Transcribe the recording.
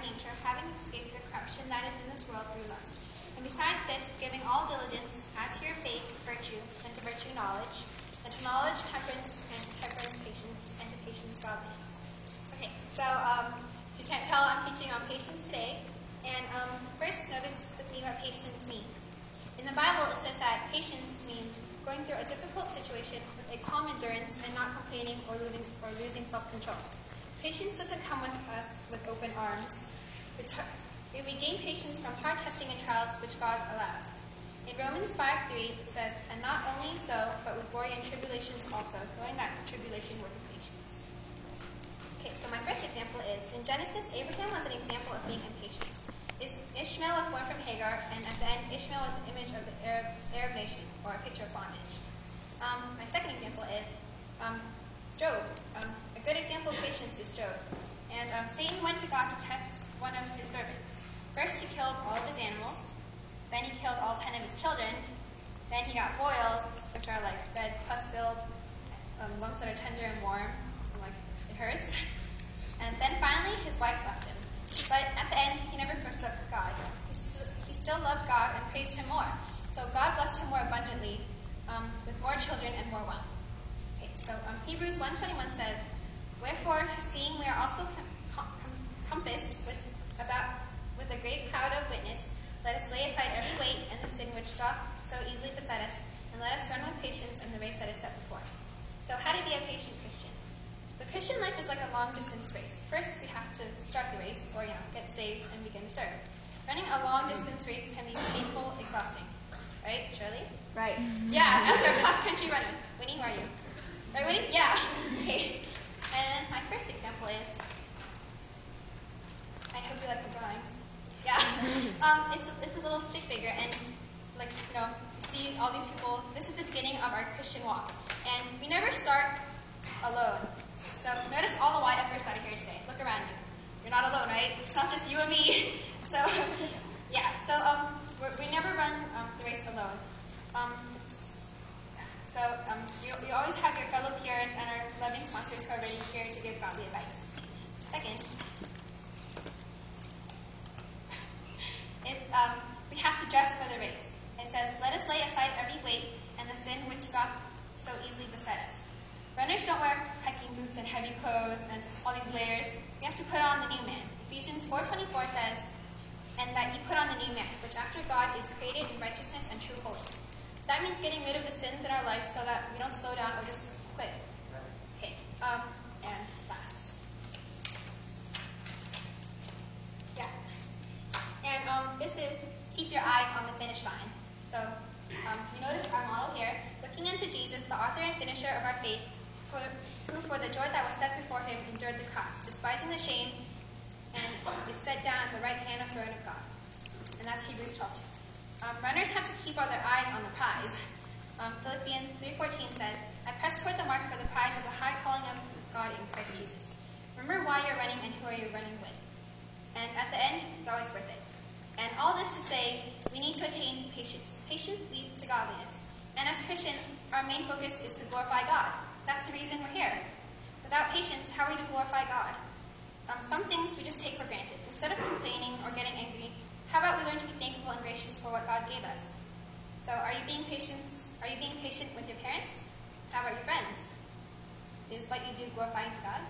nature, having escaped the corruption that is in this world through lust. And besides this, giving all diligence, add to your faith virtue, and to virtue knowledge, and to knowledge temperance, and to temperance patience, and to patience godliness. Okay, so if you can't tell, I'm teaching on patience today. And first, notice with me what patience means. In the Bible, it says that patience means going through a difficult situation with a calm endurance and not complaining or losing self-control. Patience doesn't come with us with open arms. We gain patience from hard testing and trials which God allows. In Romans 5:3, it says, "And not only so, but we glory in tribulations also, knowing that tribulation worketh patience." Okay, so my first example is, in Genesis, Abraham was an example of being impatient. Ishmael was born from Hagar, and at the end, Ishmael was an image of the Arab nation, or a picture of bondage. My second example is Job. A good example of patience is Job. And Satan went to God to test one of his servants. First, he killed all of his animals. Then he killed all 10 of his children. Then he got boils, which are like red, pus-filled, lumps that are tender and warm, and like it hurts. And then finally, his wife left him. But at the end, he never forsook God. He still loved God and praised him more. So God blessed him more abundantly with more children and more wealth. Okay, so Hebrews 1:21 says, "Wherefore, seeing we are also compassed with a great cloud of witness, let us lay aside every weight and the sin which doth so easily beset us, and let us run with patience in the race that is set before us." So how to be a patient Christian? The Christian life is like a long-distance race. First, we have to start the race, or get saved and begin to serve. Running a long-distance race can be painful, exhausting. Right, Shirley? Right. Yeah, that's our cross-country runners. Winnie, who are you? Right, Winnie? Yeah. Okay. And my first example is, I hope you like the drawings. Yeah. It's a little stick figure, and you see all these people. This is the beginning of our Christian walk, and we never start alone. So notice all the YFers that are here today. Look around you. You're not alone, right? It's not just you and me. So yeah. So we never run the race alone. You always have your fellow peers and our loving sponsors who are ready here to give godly advice. Second, we have to dress for the race. It says, "Let us lay aside every weight and the sin which doth so easily beset us." Runners don't wear hiking boots and heavy clothes and all these layers. We have to put on the new man. Ephesians 4:24 says, "And that you put on the new man, which after God is created in righteousness and true holiness." That means getting rid of the sins in our life so that we don't slow down or just quit. Okay, and last. Yeah. And this is keep your eyes on the finish line. So you notice our model here, looking into Jesus, the author and finisher of our faith, who for the joy that was set before him endured the cross, despising the shame, and is set down at the right hand of the throne of God. And that's Hebrews 12:2. Runners have to keep all their eyes on the prize. Philippians 3:14 says, "I press toward the mark for the prize of the high calling of God in Christ Jesus." Remember why you're running and who are you running with. And at the end, it's always worth it. And all this to say, we need to attain patience. Patience leads to godliness. And as Christians, our main focus is to glorify God. That's the reason we're here. Without patience, how are we to glorify God? Some things we just take for granted. Instead of complaining or getting angry, how about we learn to be thankful and gracious for what God gave us? So are you being patient? Are you being patient with your parents? How about your friends? Is what you do glorifying to God?